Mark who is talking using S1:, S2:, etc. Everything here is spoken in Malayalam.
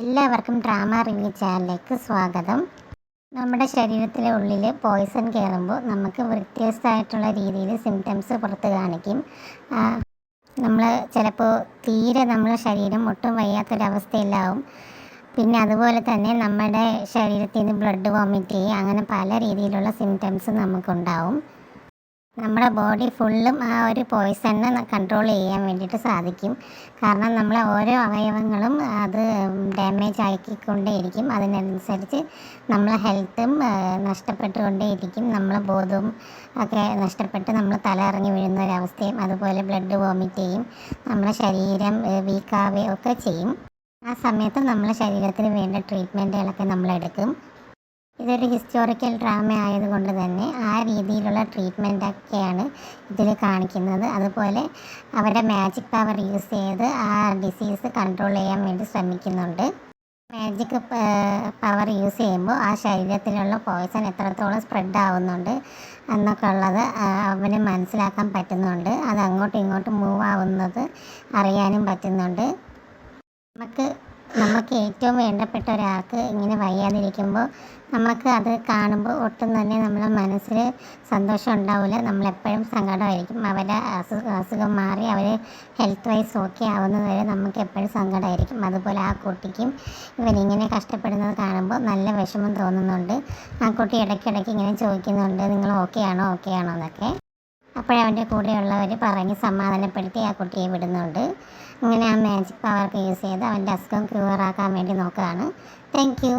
S1: എല്ലാവർക്കും ഡ്രാമ റിവ്യൂ ചാനലിലേക്ക് സ്വാഗതം. നമ്മുടെ ശരീരത്തിലെ ഉള്ളിൽ പോയിസൺ കയറുമ്പോൾ നമുക്ക് വ്യത്യസ്തമായിട്ടുള്ള രീതിയിൽ സിംറ്റംസ് പുറത്ത് കാണിക്കും. നമ്മൾ ചിലപ്പോൾ തീരെ നമ്മുടെ ശരീരം ഒട്ടും വയ്യാത്തൊരവസ്ഥയിലാവും. പിന്നെ അതുപോലെ തന്നെ നമ്മുടെ ശരീരത്തിൽ നിന്ന് ബ്ലഡ് വോമിറ്റ് ചെയ്യുക, അങ്ങനെ പല രീതിയിലുള്ള സിംറ്റംസ് നമുക്കുണ്ടാവും. നമ്മുടെ ബോഡി ഫുള്ളും ആ ഒരു പോയിസണിനെ കൺട്രോൾ ചെയ്യാൻ വേണ്ടിയിട്ട് സാധിക്കും. കാരണം നമ്മളെ ഓരോ അവയവങ്ങളും അത് ഡാമേജ് ആക്കിക്കൊണ്ടേയിരിക്കും. അതിനനുസരിച്ച് നമ്മളെ ഹെൽത്തും നഷ്ടപ്പെട്ടുകൊണ്ടേയിരിക്കും. നമ്മളെ ബോധവും ഒക്കെ നഷ്ടപ്പെട്ട് നമ്മൾ തലയിറങ്ങി വീഴുന്ന ഒരവസ്ഥയും, അതുപോലെ ബ്ലഡ് വോമിറ്റ് ചെയ്യും, നമ്മളെ ശരീരം വീക്കാവുകയും ഒക്കെ ചെയ്യും. ആ സമയത്ത് നമ്മളെ ശരീരത്തിന് വേണ്ട ട്രീറ്റ്മെൻറ്റുകളൊക്കെ നമ്മളെടുക്കും. ഇതൊരു ഹിസ്റ്റോറിക്കൽ ഡ്രാമ ആയതുകൊണ്ട് തന്നെ ആ രീതിയിലുള്ള ട്രീറ്റ്മെൻറ്റൊക്കെയാണ് ഇതിൽ കാണിക്കുന്നത്. അതുപോലെ അവരുടെ മാജിക് പവർ യൂസ് ചെയ്ത് ആ ഡിസീസ് കൺട്രോൾ ചെയ്യാൻ വേണ്ടി ശ്രമിക്കുന്നുണ്ട്. മാജിക് പവർ യൂസ് ചെയ്യുമ്പോൾ ആ ശരീരത്തിലുള്ള പോയിസൺ എത്രത്തോളം സ്പ്രെഡ് ആവുന്നുണ്ട് എന്നൊക്കെ ഉള്ളത് അവന് മനസ്സിലാക്കാൻ പറ്റുന്നുണ്ട്. അത് അങ്ങോട്ടും ഇങ്ങോട്ടും മൂവ് ആവുന്നത് അറിയാനും പറ്റുന്നുണ്ട്. നമുക്ക് ഏറ്റവും വേണ്ടപ്പെട്ട ഒരാൾക്ക് ഇങ്ങനെ വയ്യാതിരിക്കുമ്പോൾ നമുക്ക് അത് കാണുമ്പോൾ ഒട്ടും തന്നെ നമ്മളെ മനസ്സിൽ സന്തോഷം ഉണ്ടാവില്ല. നമ്മളെപ്പോഴും സങ്കടമായിരിക്കും. അവരുടെ അസുഖം മാറി അവർ ഹെൽത്ത് വൈസ് ഓക്കെ ആവുന്നത് വരെ നമുക്ക് എപ്പോഴും സങ്കടമായിരിക്കും. അതുപോലെ ആ കുട്ടിക്കും ഇവനിങ്ങനെ കഷ്ടപ്പെടുന്നത് കാണുമ്പോൾ നല്ല വിഷമം തോന്നുന്നുണ്ട്. ആ കുട്ടി ഇടയ്ക്കിടയ്ക്ക് ഇങ്ങനെ ചോദിക്കുന്നുണ്ട്, നിങ്ങൾ ഓക്കെ ആണോ എന്നൊക്കെ. അപ്പോഴവൻ്റെ കൂടെയുള്ളവർ പറഞ്ഞ് സമാധാനപ്പെടുത്തി ആ കുട്ടിയെ വിടുന്നുണ്ട്. അങ്ങനെ ആ മാജിക് പവർക്ക് യൂസ് ചെയ്ത് അവൻ്റെ അസുഖം ക്യൂറാക്കാൻ വേണ്ടി നോക്കുകയാണ്. Thank you.